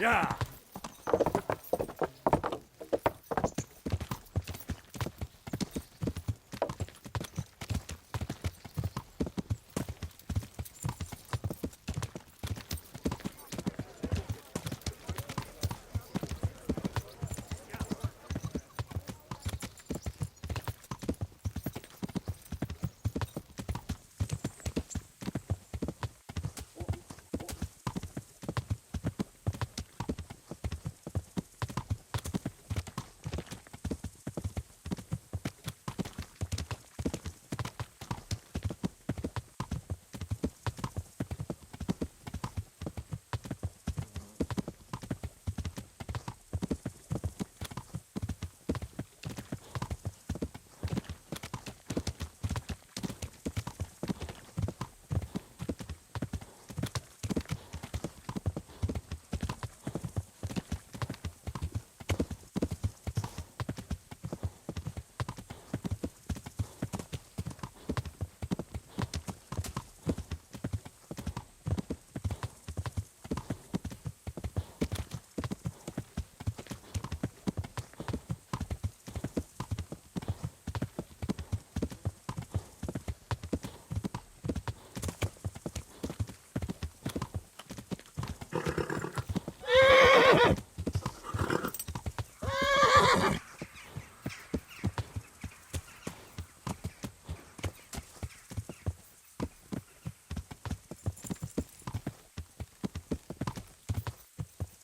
Yeah.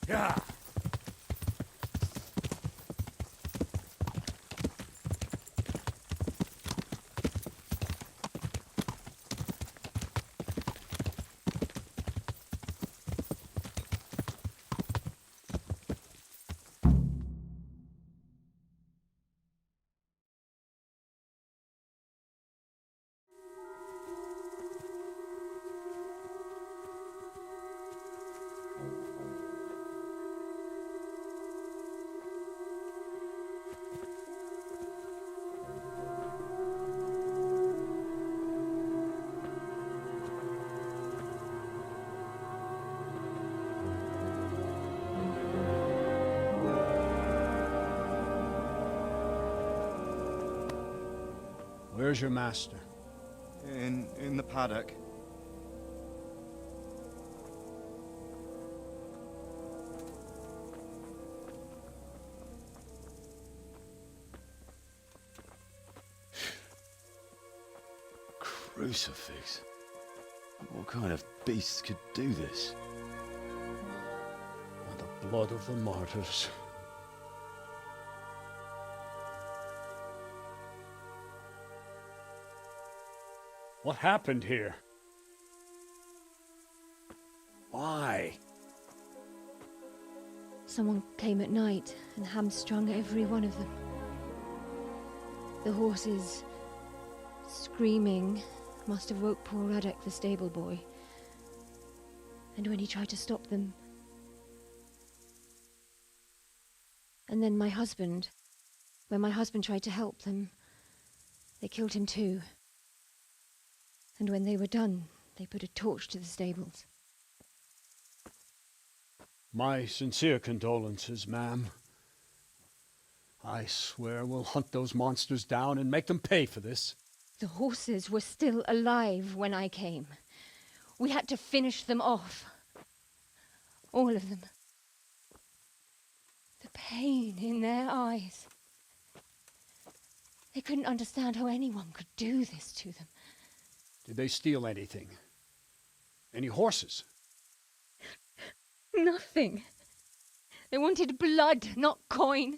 Yeah. Where's your master? In the paddock. Crucifix? What kind of beast could do this? By the blood of the martyrs. What happened here? Why? Someone came at night and hamstrung every one of them. The horses, screaming, must have woke poor Radzig, the stable boy. And when he tried to stop them... And then my husband, when my husband tried to help them, they killed him too. And when they were done, they put a torch to the stables. My sincere condolences, ma'am. I swear we'll hunt those monsters down and make them pay for this. The horses were still alive when I came. We had to finish them off. All of them. The pain in their eyes. They couldn't understand how anyone could do this to them. Did they steal anything? Any horses? Nothing. They wanted blood, not coin.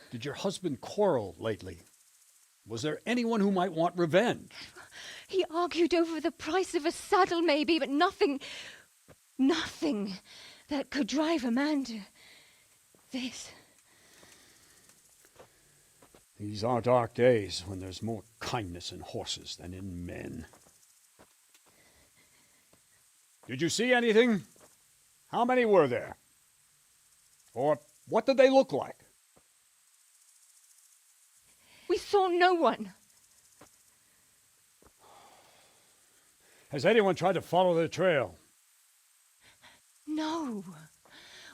Did your husband quarrel lately? Was there anyone who might want revenge? He argued over the price of a saddle, maybe, but nothing that could drive a man to this. These are dark days when there's more kindness in horses than in men. Did you see anything? How many were there? Or what did they look like? We saw no one. Has anyone tried to follow their trail? No.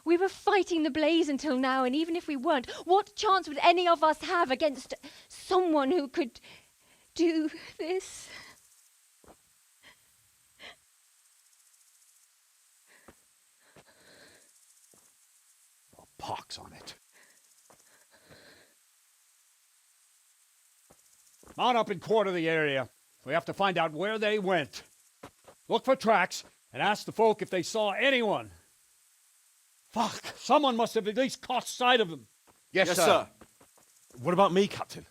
We were fighting the blaze until now, and even if we weren't, what chance would any of us have against someone who could do this? Oh, pox on it. Mount up and quarter the area. We have to find out where they went. Look for tracks and ask the folk if they saw anyone. Fuck! Someone must have at least caught sight of them. Yes, sir. What about me, Captain?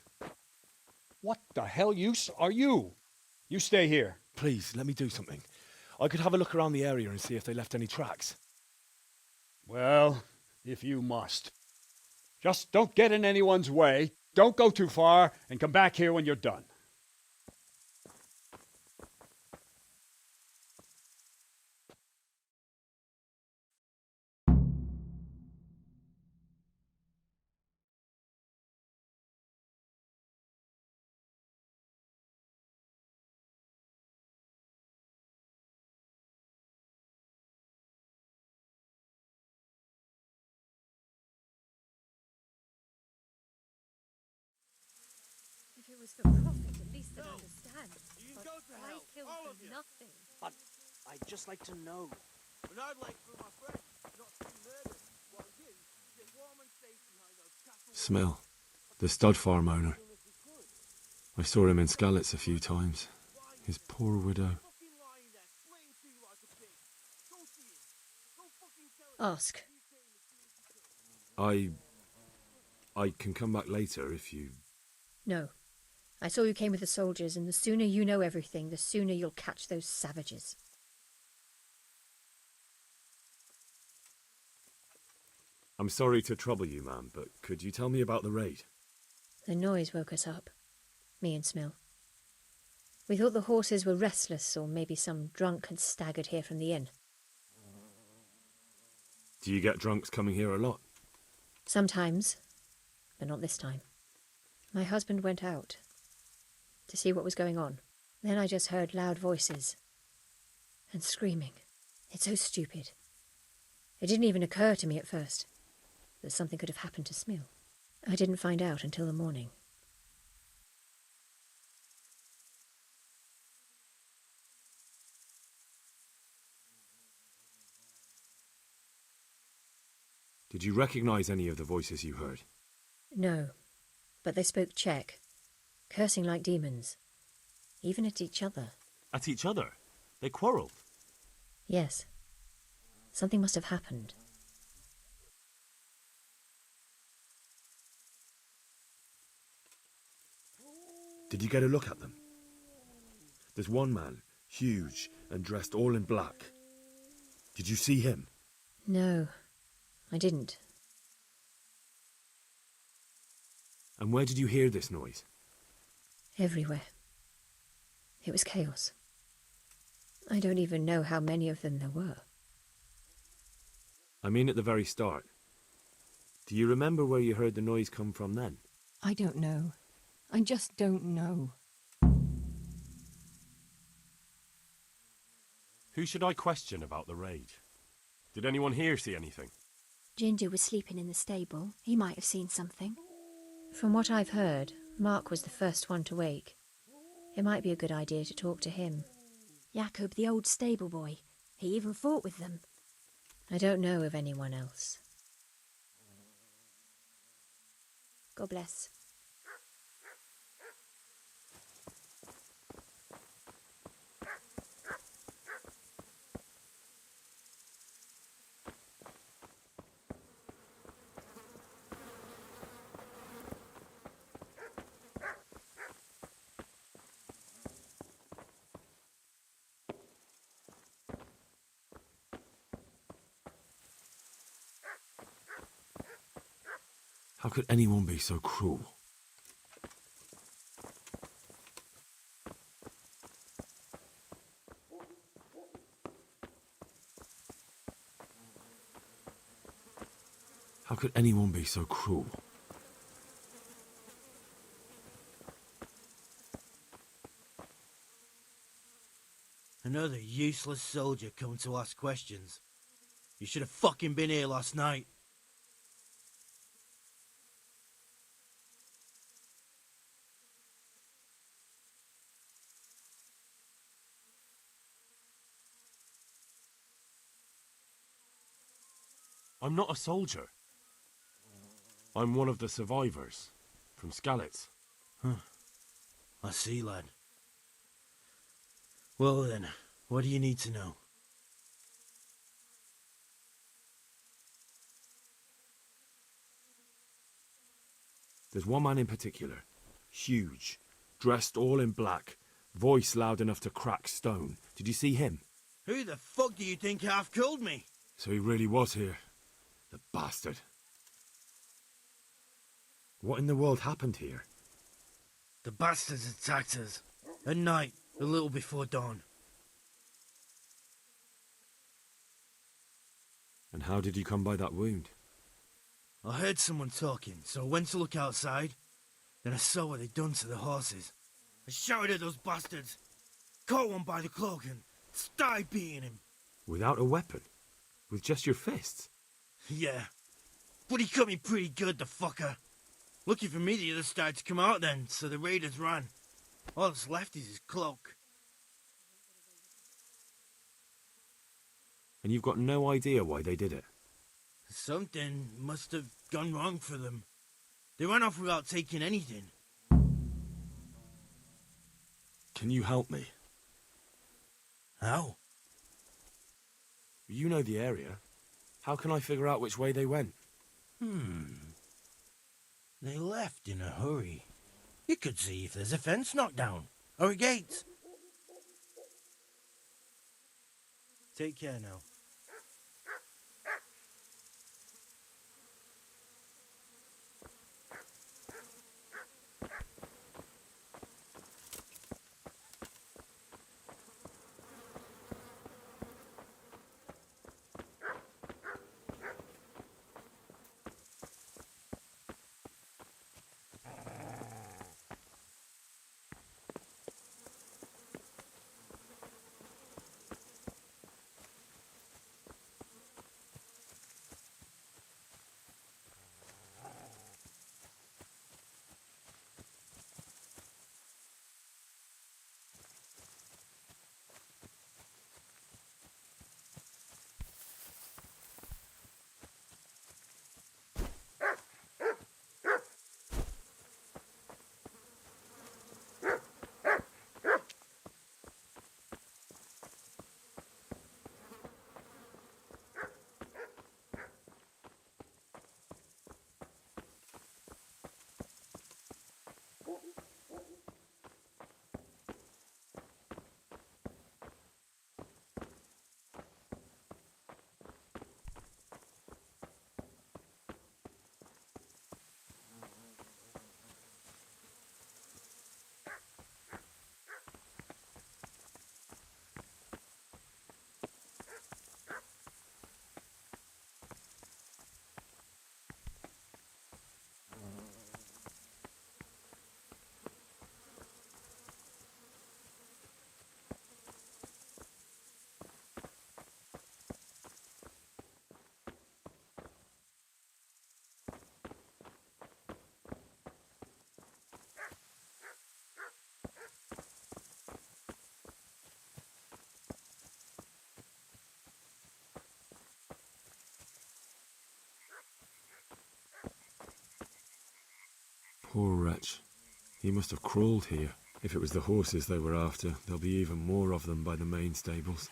What the hell use are you? You stay here. Please, let me do something. I could have a look around the area and see if they left any tracks. Well, if you must. Just don't get in anyone's way, don't go too far, and come back here when you're done. If it was for profit, at least they'd understand. You But can go to I hell, killed all for of you. nothing. But I'd just like to know. And I'd like for my friend not to be murdered, while you sit warm and safe behind those castle. Smell. The stud farm owner. I saw him in Skalitz a few times. His poor widow. Fucking lying there, sweating to you like a pig. Go see him. Go fucking tell him. Ask. I can come back later if you... No. I saw you came with the soldiers, and the sooner you know everything, the sooner you'll catch those savages. I'm sorry to trouble you, ma'am, but could you tell me about the raid? The noise woke us up. Me and Smill. We thought the horses were restless, or maybe some drunk had staggered here from the inn. Do you get drunks coming here a lot? Sometimes, but not this time. My husband went out to see what was going on. Then I just heard loud voices and screaming. It's so stupid. It didn't even occur to me at first that something could have happened to Smill. I didn't find out until the morning. Did you recognize any of the voices you heard? No, but they spoke Czech, cursing like demons, even at each other. At each other? They quarrelled? Yes, something must have happened. Did you get a look at them? There's one man, huge and dressed all in black. Did you see him? No, I didn't. And where did you hear this noise? Everywhere. It was chaos. I don't even know how many of them there were. I mean at the very start. Do you remember where you heard the noise come from then? I don't know. I just don't know. Who should I question about the raid? Did anyone here see anything? Ginger was sleeping in the stable. He might have seen something. From what I've heard, Mark was the first one to wake. It might be a good idea to talk to him. Jakob, the old stable boy. He even fought with them. I don't know of anyone else. God bless. How could anyone be so cruel? How could anyone be so cruel? Another useless soldier come to ask questions. You should have fucking been here last night. I'm not a soldier. I'm one of the survivors from Skalitz. I see, lad. Well then, what do you need to know? There's one man in particular. Huge. Dressed all in black. Voice loud enough to crack stone. Did you see him? Who the fuck do you think half killed me? So he really was here. The bastard. What in the world happened here? The bastards attacked us. At night, a little before dawn. And how did you come by that wound? I heard someone talking, so I went to look outside. Then I saw what they'd done to the horses. I shouted at those bastards, caught one by the cloak and started beating him. Without a weapon? With just your fists? Yeah, but he cut me pretty good, the fucker. Lucky for me the others started to come out then, so the raiders ran. All that's left is his cloak. And you've got no idea why they did it? Something must have gone wrong for them. They ran off without taking anything. Can you help me? How? You know the area. How can I figure out which way they went? They left in a hurry. You could see if there's a fence knocked down, or a gate. Take care now. Poor wretch. He must have crawled here. If it was the horses they were after, there'll be even more of them by the main stables.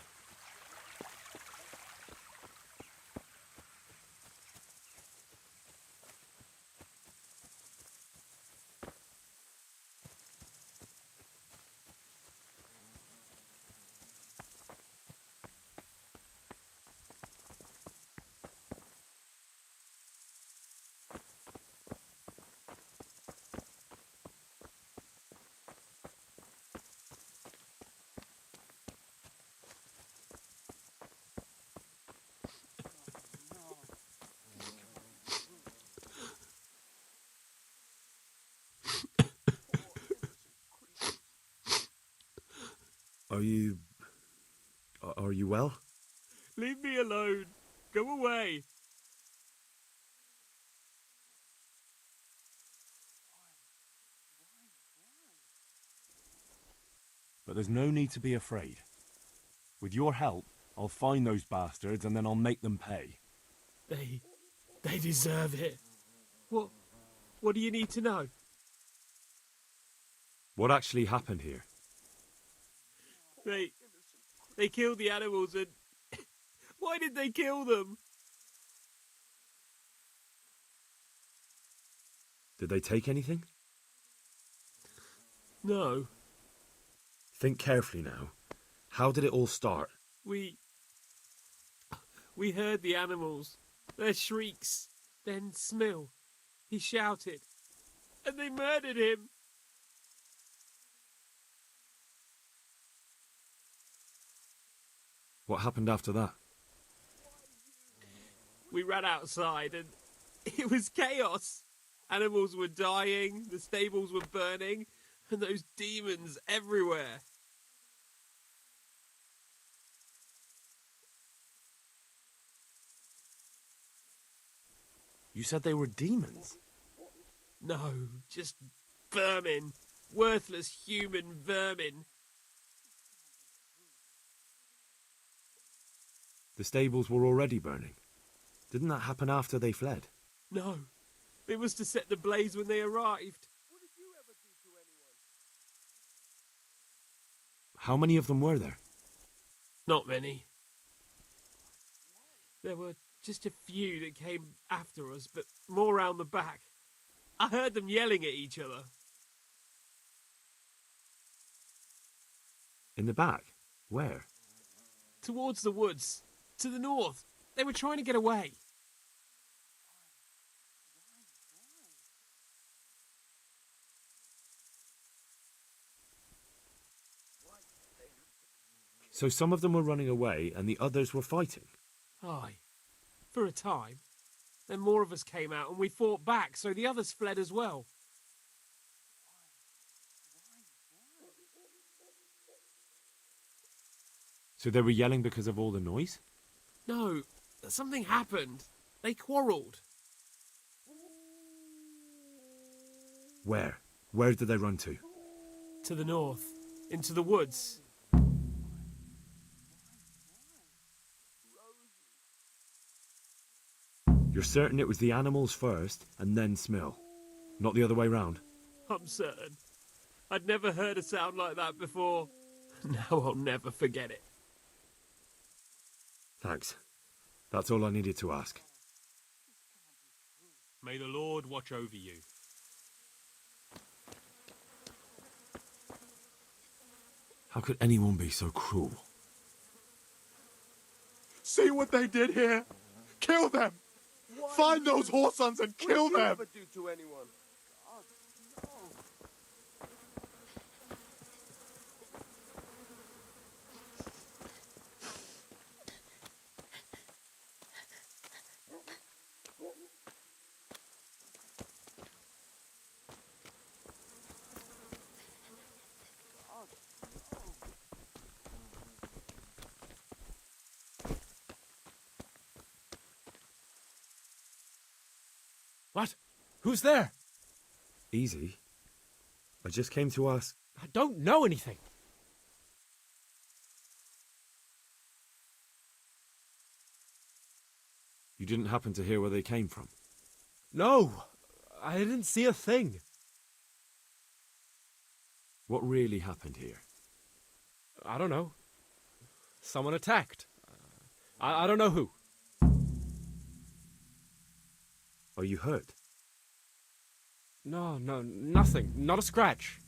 Are you Are you well? Leave me alone. Go away. But there's no need to be afraid. With your help, I'll find those bastards and then I'll make them pay. They deserve it. What do you need to know? What actually happened here? They killed the animals and... Why did they kill them? Did they take anything? No. Think carefully now. How did it all start? We heard the animals, their shrieks, then Smill. He shouted, and they murdered him. What happened after that? We ran outside and it was chaos. Animals were dying, the stables were burning, and those demons everywhere. You said they were demons? No, just vermin. Worthless human vermin. The stables were already burning. Didn't that happen after they fled? No, it was to set the blaze when they arrived. How many of them were there? Not many. There were just a few that came after us, but more round the back. I heard them yelling at each other. In the back? Where? Towards the woods. To the north. They were trying to get away. So some of them were running away and the others were fighting? Aye. For a time. Then more of us came out and we fought back, so the others fled as well. So they were yelling because of all the noise? No, something happened. They quarrelled. Where? Where did they run to? To the north. Into the woods. You're certain it was the animals first and then Smill? Not the other way round? I'm certain. I'd never heard a sound like that before. Now I'll never forget it. Thanks. That's all I needed to ask. May the Lord watch over you. How could anyone be so cruel? See what they did here? Kill them! Find those whoresons and kill them! What did you ever do to anyone? What? Who's there? Easy. I just came to ask... I don't know anything. You didn't happen to hear where they came from? No, I didn't see a thing. What really happened here? I don't know. Someone attacked. I don't know who. Are you hurt? No, nothing. Not a scratch.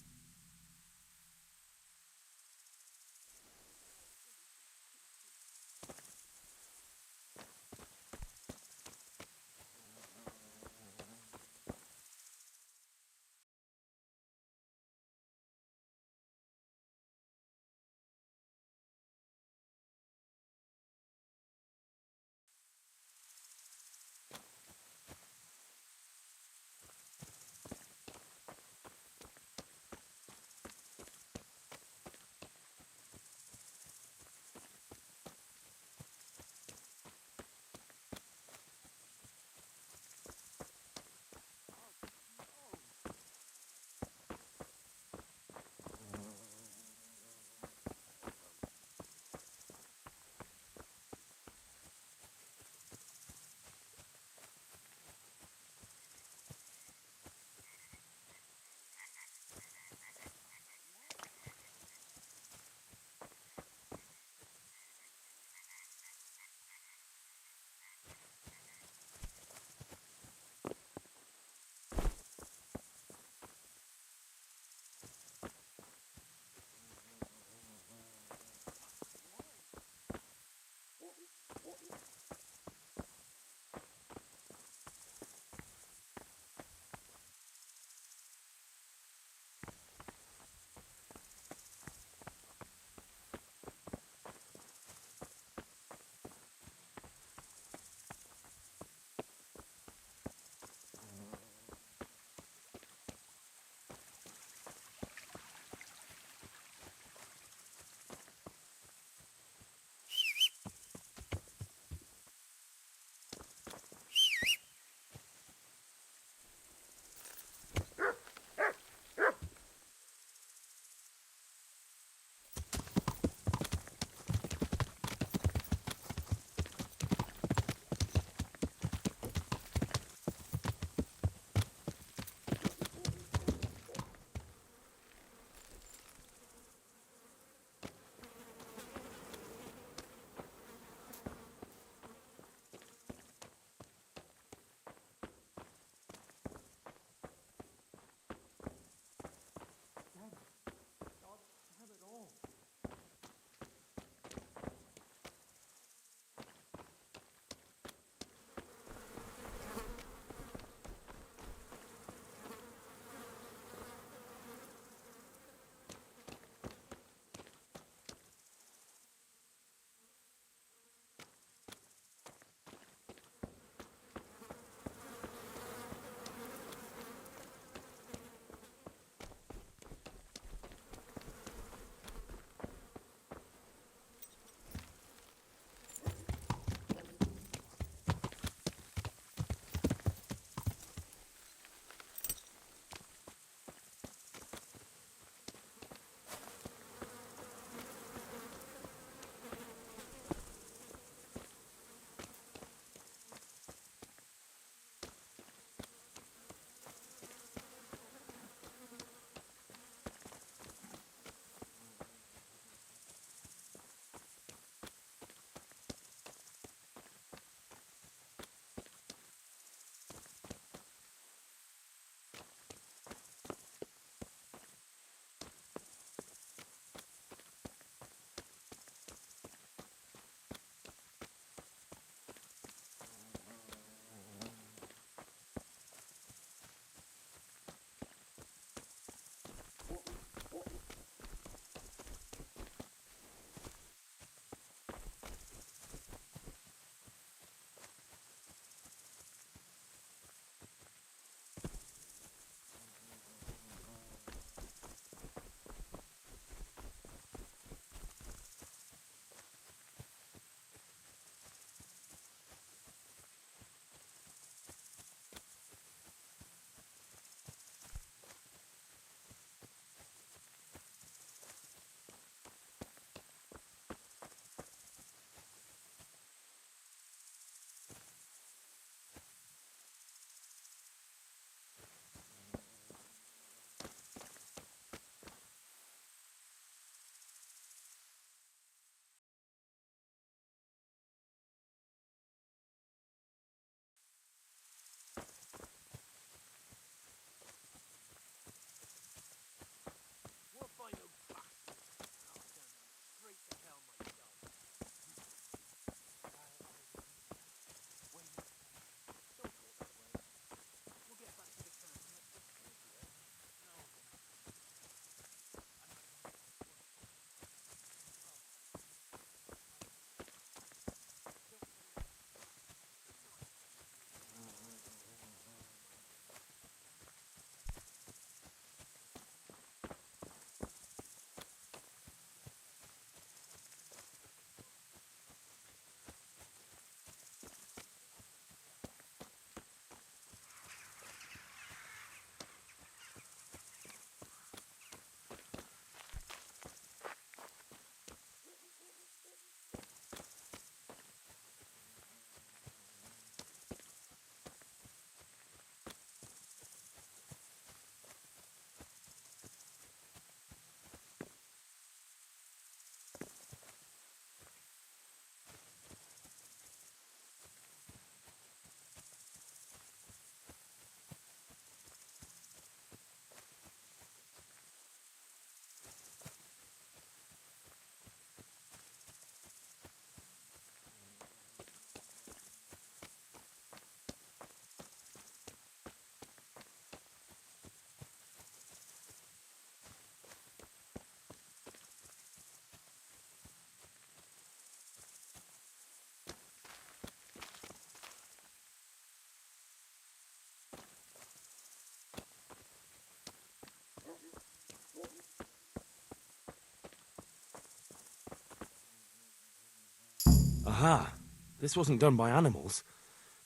Aha! This wasn't done by animals.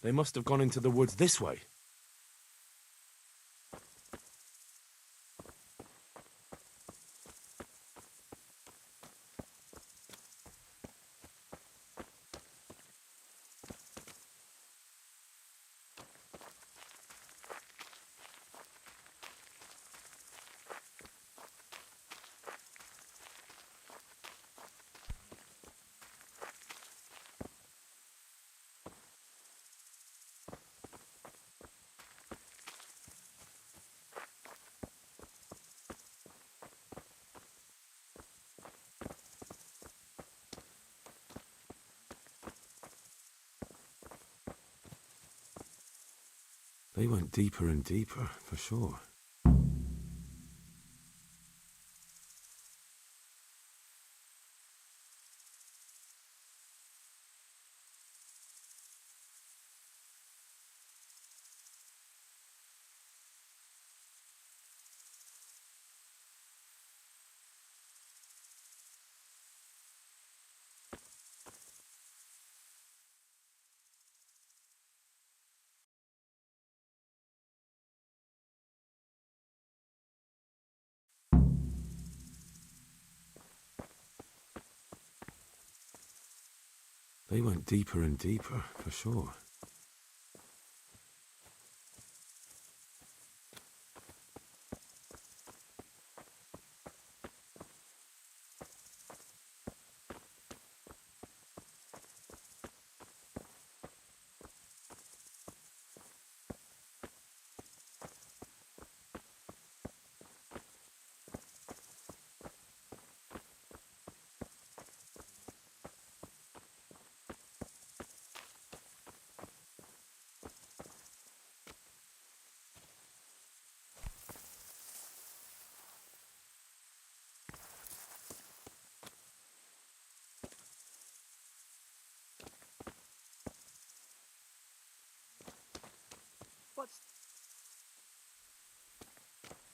They must have gone into the woods this way. They went deeper and deeper, for sure. They went deeper and deeper, for sure.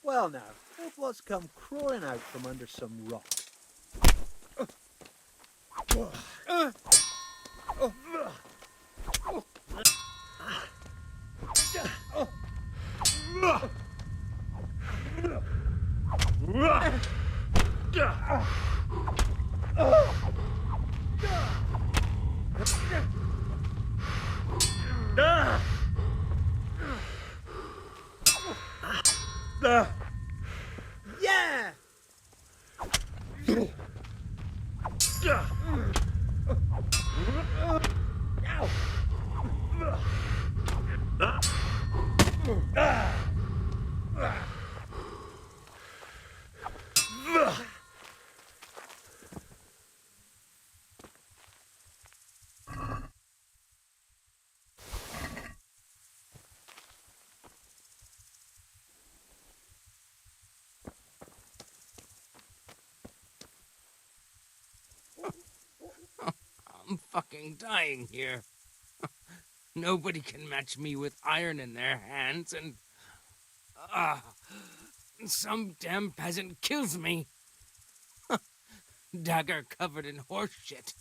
Well now, look what's come crawling out from under some rock. Yeah! I'm fucking dying here. Nobody can match me with iron in their hands, and some damn peasant kills me. Dagger covered in horse shit.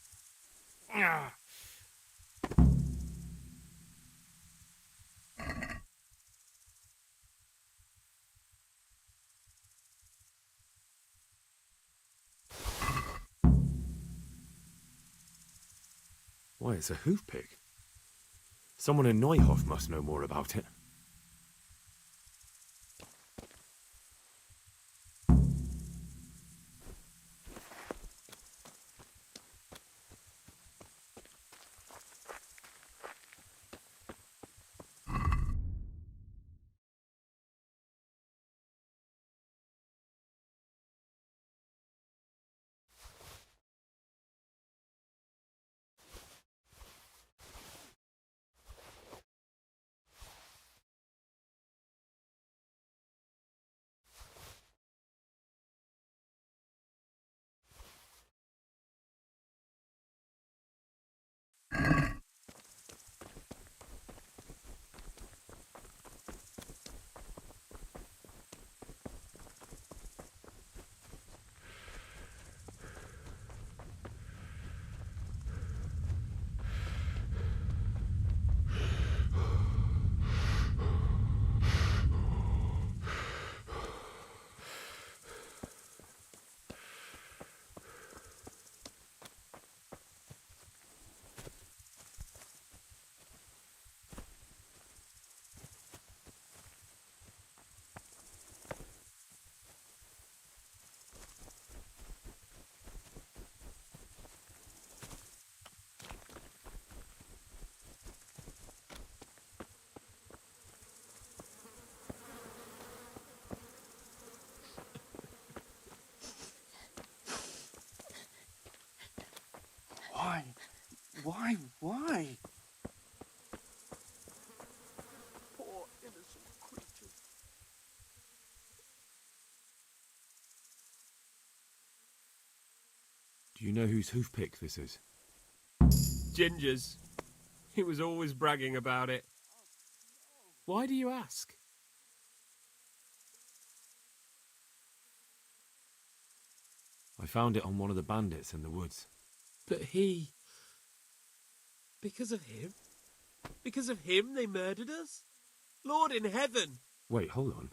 Why, it's a hoof pig. Someone in Neuhof must know more about it. Why? Poor innocent creatures. Do you know whose hoofpick this is? Ginger's. He was always bragging about it. Why do you ask? I found it on one of the bandits in the woods. But he... Because of him? Because of him they murdered us? Lord in heaven! Wait, hold on.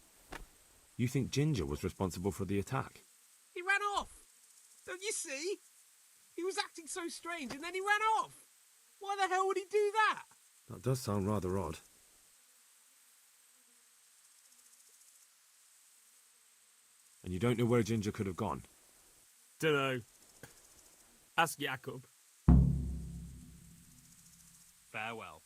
You think Ginger was responsible for the attack? He ran off! Don't you see? He was acting so strange and then he ran off! Why the hell would he do that? That does sound rather odd. And you don't know where Ginger could have gone? Dunno. Ask Jakob. Farewell.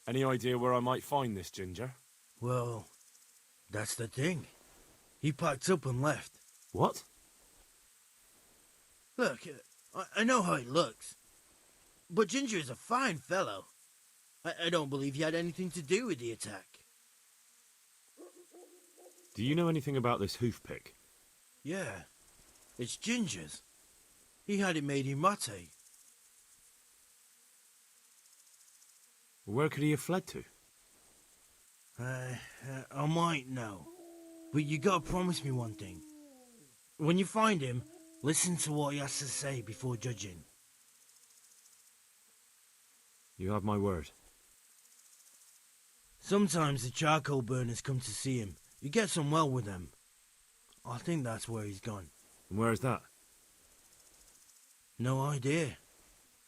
Any idea where I might find this Ginger? Well, that's the thing. He packed up and left. What? Look, I know how he looks. But Ginger is a fine fellow. I don't believe he had anything to do with the attack. Do you know anything about this hoofpick? Yeah, it's Ginger's. He had it made in mate. Where could he have fled to? I might know. But you gotta promise me one thing. When you find him, listen to what he has to say before judging. You have my word. Sometimes the charcoal burners come to see him. He gets on well with them. I think that's where he's gone. And where is that? No idea.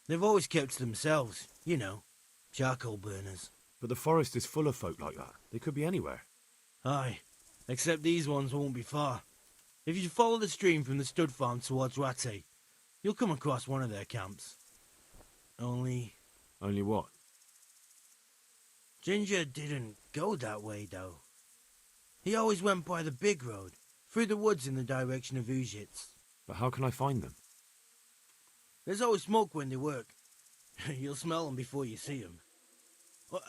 They've always kept to themselves, you know. Charcoal burners. But the forest is full of folk like that. They could be anywhere. Aye, except these ones won't be far. If you follow the stream from the stud farm towards Radzig, you'll come across one of their camps. Only what? Ginger didn't go that way, though. He always went by the big road, through the woods in the direction of Uzhitz. But how can I find them? There's always smoke when they work. You'll smell them before you see them.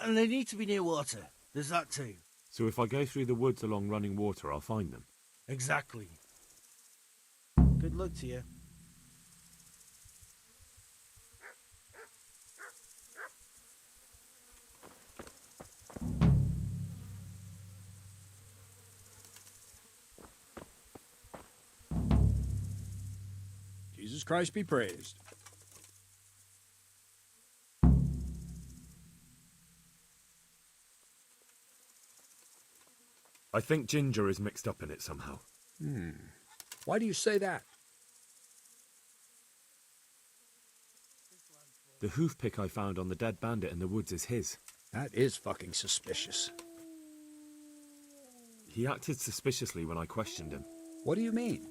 And they need to be near water. There's that too. So if I go through the woods along running water, I'll find them? Exactly. Good luck to you. Jesus Christ be praised. I think Ginger is mixed up in it somehow. Why do you say that? The hoofpick I found on the dead bandit in the woods is his. That is fucking suspicious. He acted suspiciously when I questioned him. What do you mean?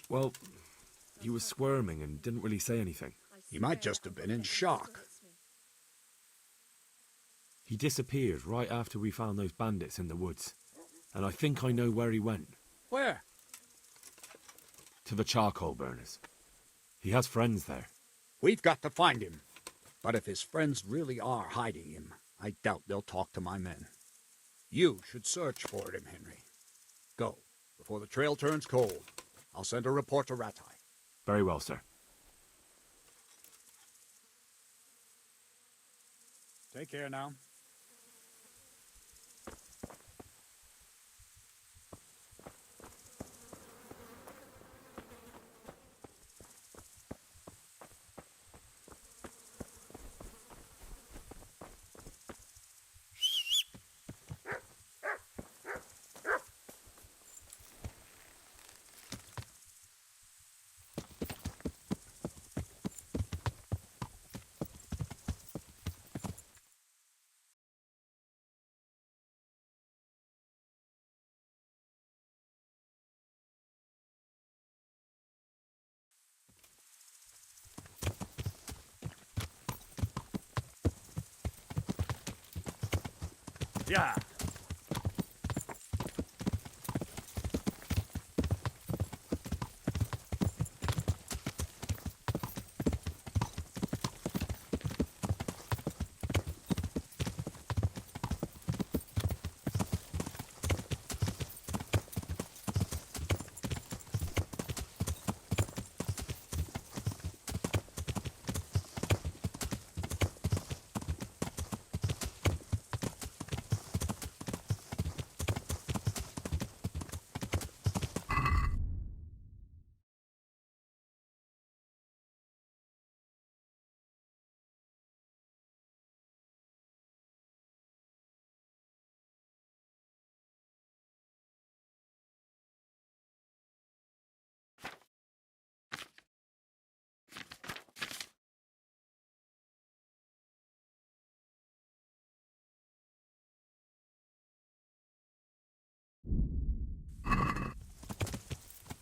Well, he was squirming and didn't really say anything. He might just have been in shock. He disappeared right after we found those bandits in the woods. And I think I know where he went. Where? To the charcoal burners. He has friends there. We've got to find him. But if his friends really are hiding him, I doubt they'll talk to my men. You should search for him, Henry. Go, before the trail turns cold. I'll send a report to Ratai. Very well, sir. Take care now. Yeah.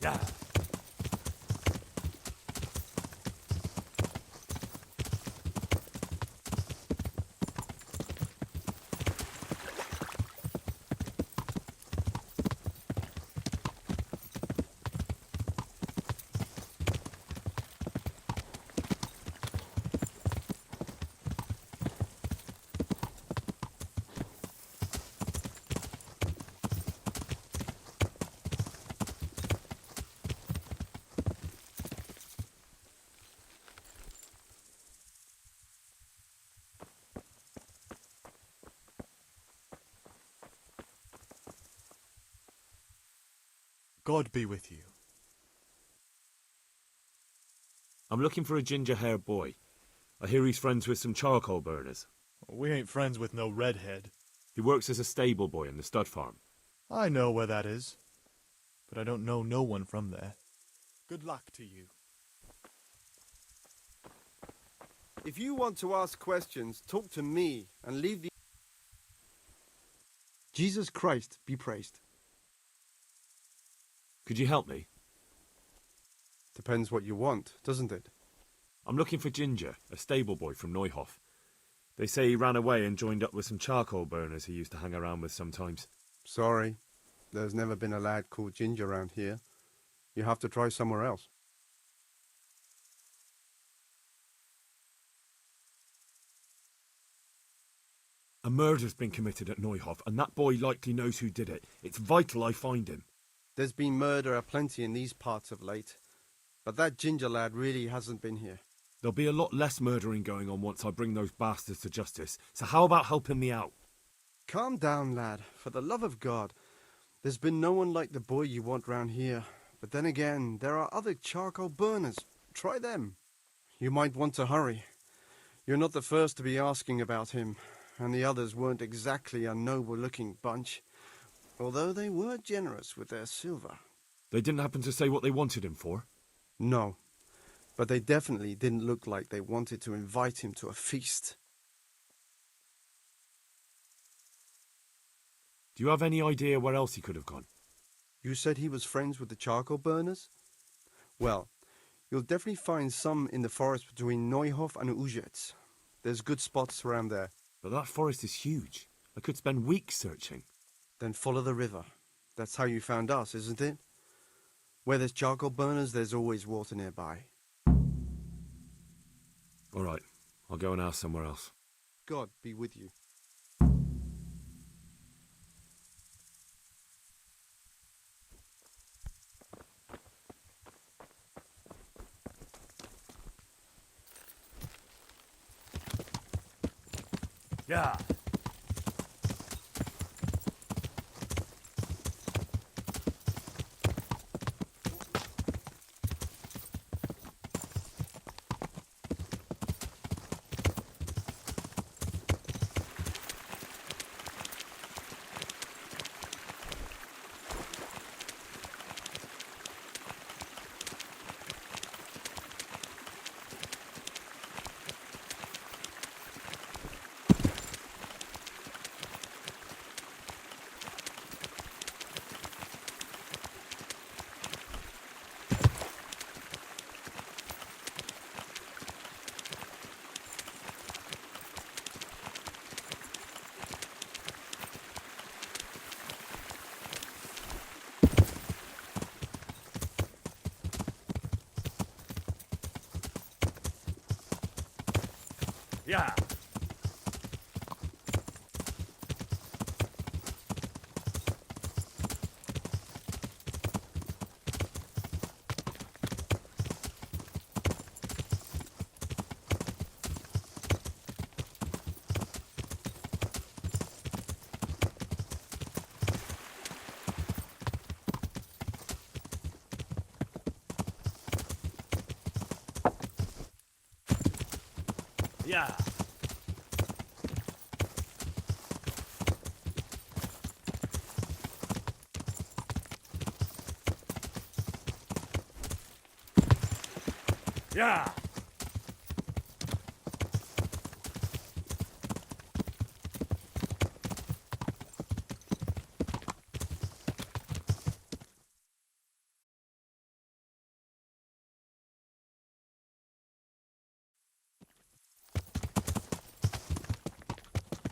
Yeah. God be with you. I'm looking for a ginger-haired boy. I hear he's friends with some charcoal burners. We ain't friends with no redhead. He works as a stable boy in the stud farm. I know where that is, but I don't know no one from there. Good luck to you. If you want to ask questions, talk to me and leave the... Jesus Christ be praised. Could you help me? Depends what you want, doesn't it? I'm looking for Ginger, a stable boy from Neuhof. They say he ran away and joined up with some charcoal burners he used to hang around with sometimes. Sorry, there's never been a lad called Ginger around here. You have to try somewhere else. A murder's been committed at Neuhof, and that boy likely knows who did it. It's vital I find him. There's been murder aplenty in these parts of late, but that Ginger lad really hasn't been here. There'll be a lot less murdering going on once I bring those bastards to justice, so how about helping me out? Calm down, lad, for the love of God. There's been no one like the boy you want round here, but then again, there are other charcoal burners. Try them. You might want to hurry. You're not the first to be asking about him, and the others weren't exactly a noble-looking bunch, although they were generous with their silver. They didn't happen to say what they wanted him for? No, but they definitely didn't look like they wanted to invite him to a feast. Do you have any idea where else he could have gone? You said he was friends with the charcoal burners? Well, you'll definitely find some in the forest between Neuhof and Uzhitz. There's good spots around there. But that forest is huge. I could spend weeks searching. Then follow the river. That's how you found us, isn't it? Where there's charcoal burners, there's always water nearby. All right, I'll go and ask somewhere else. God be with you. Yeah. Yeah. Yeah. Yeah.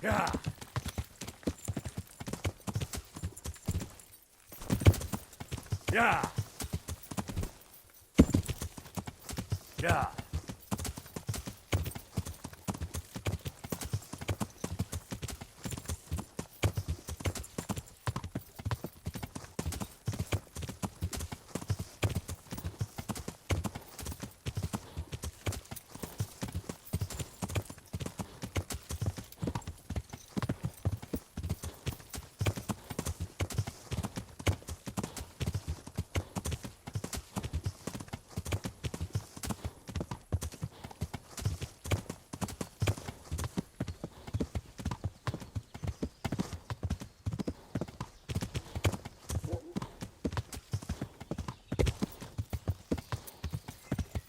Yeah. Yeah. Yeah.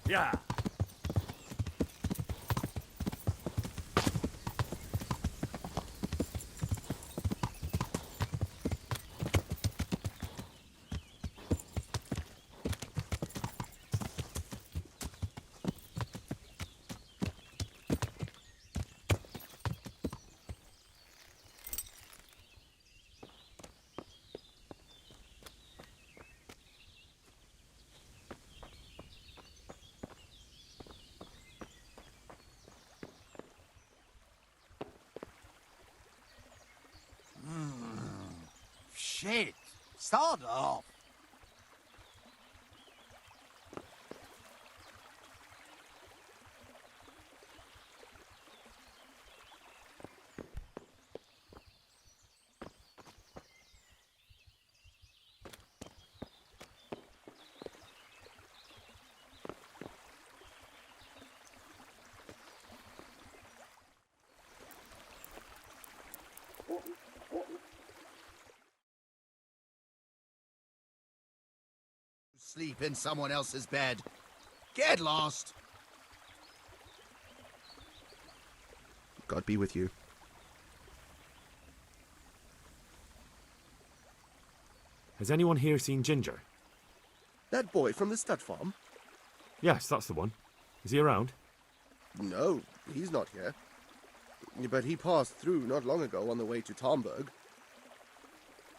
Yeah. Shit! Start off! Sleep in someone else's bed. Get lost! God be with you. Has anyone here seen Ginger? That boy from the stud farm? Yes, that's the one. Is he around? No, he's not here. But he passed through not long ago on the way to Tomberg.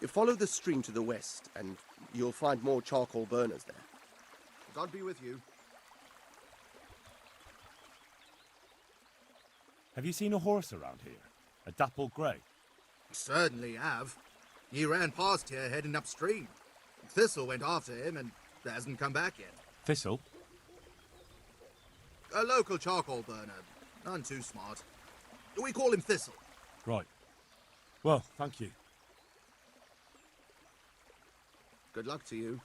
Follow the stream to the west, and you'll find more charcoal burners there. God be with you. Have you seen a horse around here? A dappled grey? Certainly have. He ran past here heading upstream. Thistle went after him and hasn't come back yet. Thistle? A local charcoal burner. None too smart. We call him Thistle. Right. Well, thank you. Good luck to you.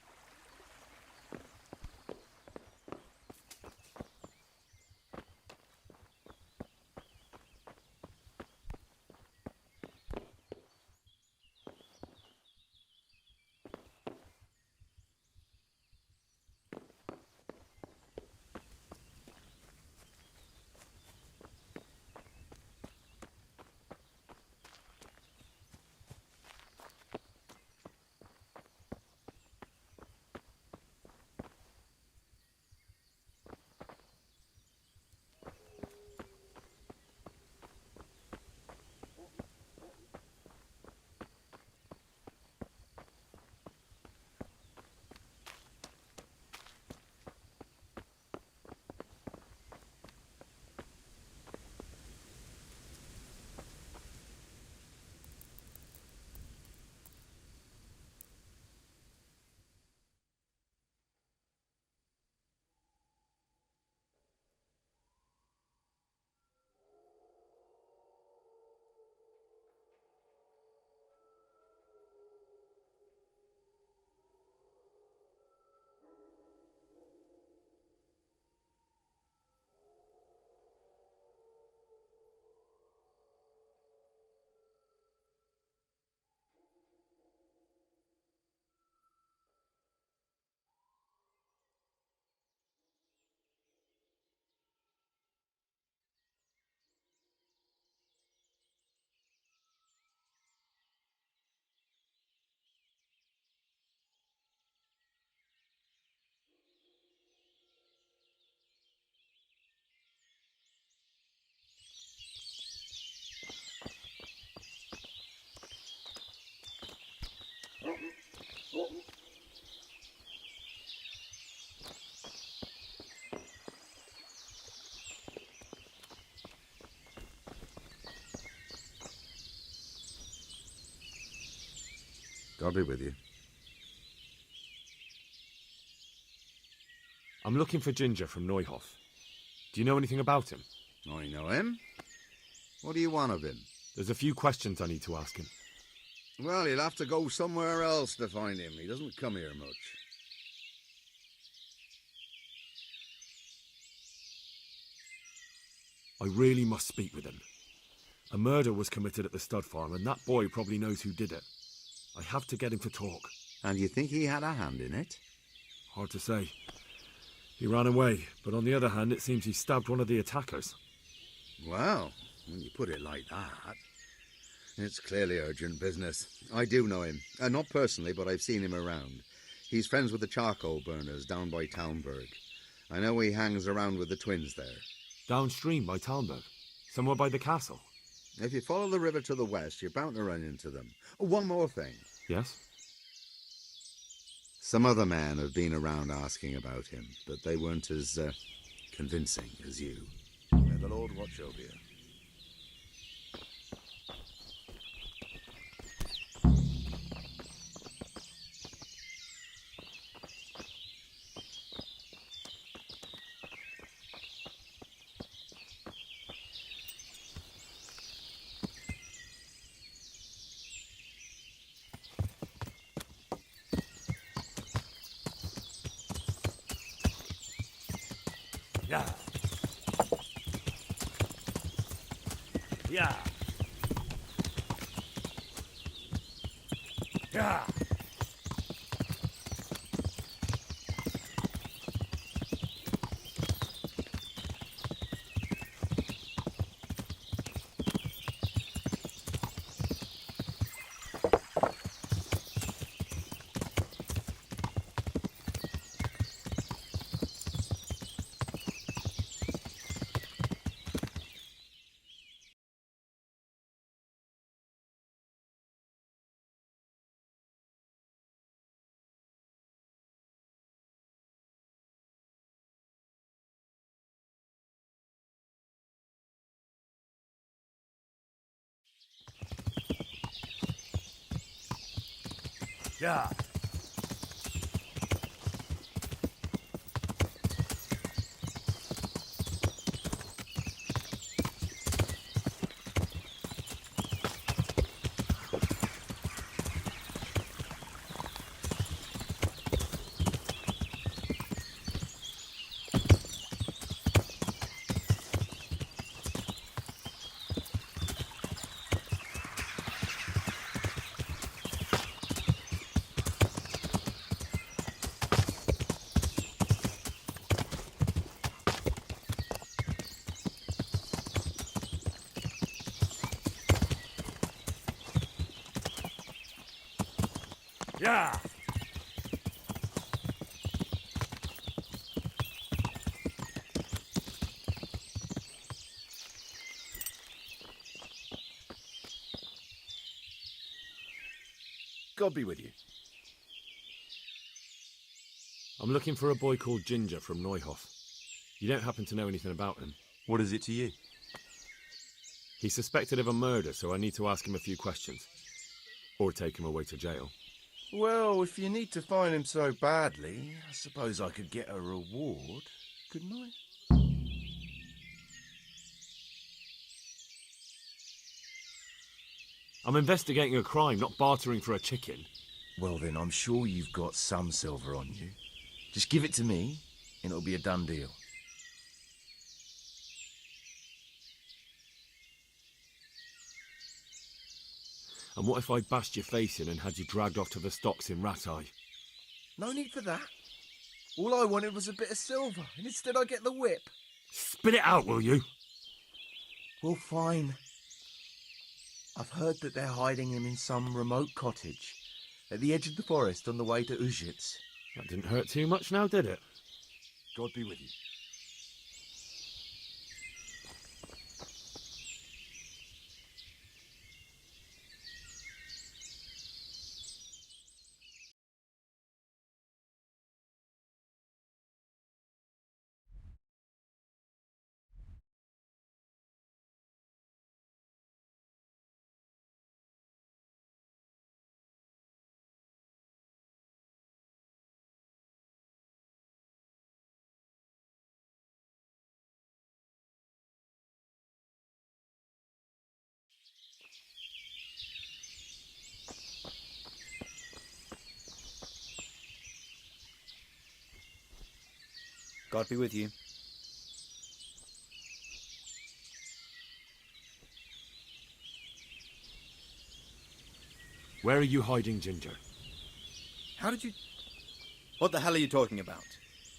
God be with you. I'm looking for Ginger from Neuhof. Do you know anything about him? I know him. What do you want of him? There's a few questions I need to ask him. Well, you'll have to go somewhere else to find him. He doesn't come here much. I really must speak with him. A murder was committed at the stud farm, and that boy probably knows who did it. I have to get him to talk. And you think he had a hand in it? Hard to say. He ran away, but on the other hand, it seems he stabbed one of the attackers. Well, when you put it like that, it's clearly urgent business. I do know him. Not personally, but I've seen him around. He's friends with the charcoal burners down by Talmberg. I know he hangs around with the twins there. Downstream by Talmberg? Somewhere by the castle? If you follow the river to the west, you're bound to run into them. One more thing. Yes? Some other men have been around asking about him, but they weren't as convincing as you. May the Lord watch over you. Yeah. Yeah. Yeah. Yeah. Yeah. God be with you. I'm looking for a boy called Ginger from Neuhof. You don't happen to know anything about him? What is it to you? He's suspected of a murder, so I need to ask him a few questions. Or take him away to jail. Well, if you need to find him so badly, I suppose I could get a reward, couldn't I? I'm investigating a crime, not bartering for a chicken. Well then, I'm sure you've got some silver on you. Just give it to me, and it'll be a done deal. And what if I bashed your face in and had you dragged off to the stocks in Rattay? No need for that. All I wanted was a bit of silver, and instead I get the whip. Spit it out, will you? Well, fine. I've heard that they're hiding him in some remote cottage at the edge of the forest on the way to Uzhitz. That didn't hurt too much now, did it? God be with you. God be with you. Where are you hiding Ginger? How did you... What the hell are you talking about?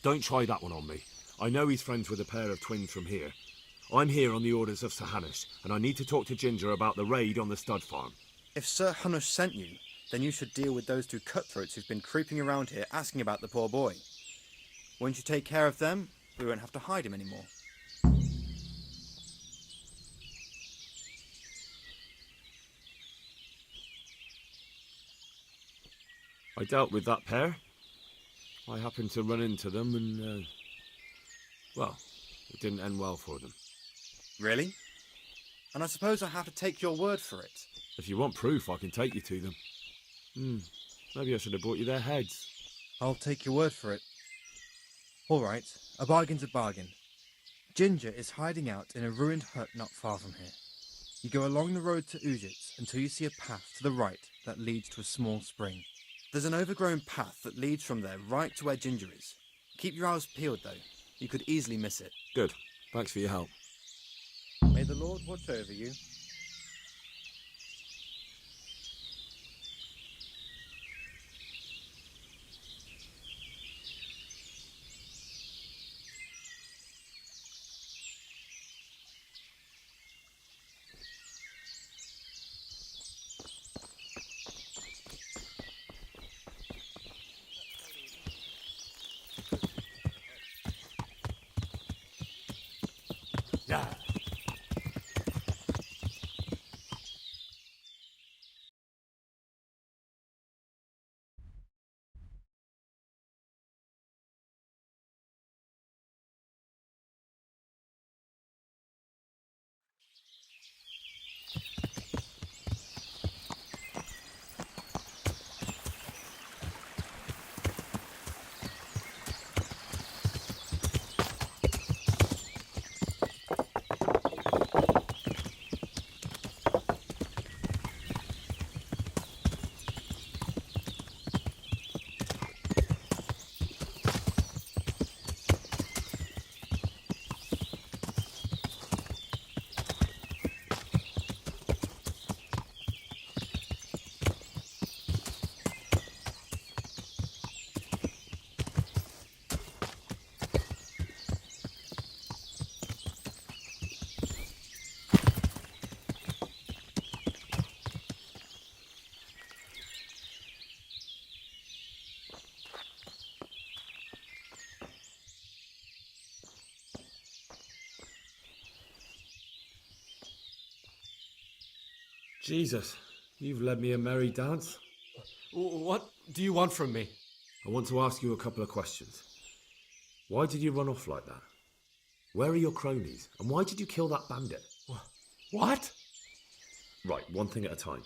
Don't try that one on me. I know he's friends with a pair of twins from here. I'm here on the orders of Sir Hanush, and I need to talk to Ginger about the raid on the stud farm. If Sir Hanush sent you, then you should deal with those two cutthroats who've been creeping around here asking about the poor boy. Once you take care of them, we won't have to hide him anymore. I dealt with that pair. I happened to run into them and, well, it didn't end well for them. Really? And I suppose I have to take your word for it. If you want proof, I can take you to them. Maybe I should have brought you their heads. I'll take your word for it. All right, a bargain's a bargain. Ginger is hiding out in a ruined hut not far from here. You go along the road to Uzhitz until you see a path to the right that leads to a small spring. There's an overgrown path that leads from there right to where Ginger is. Keep your eyes peeled, though. You could easily miss it. Good. Thanks for your help. May the Lord watch over you. Jesus, you've led me a merry dance. What do you want from me? I want to ask you a couple of questions. Why did you run off like that? Where are your cronies? And why did you kill that bandit? What? Right, one thing at a time.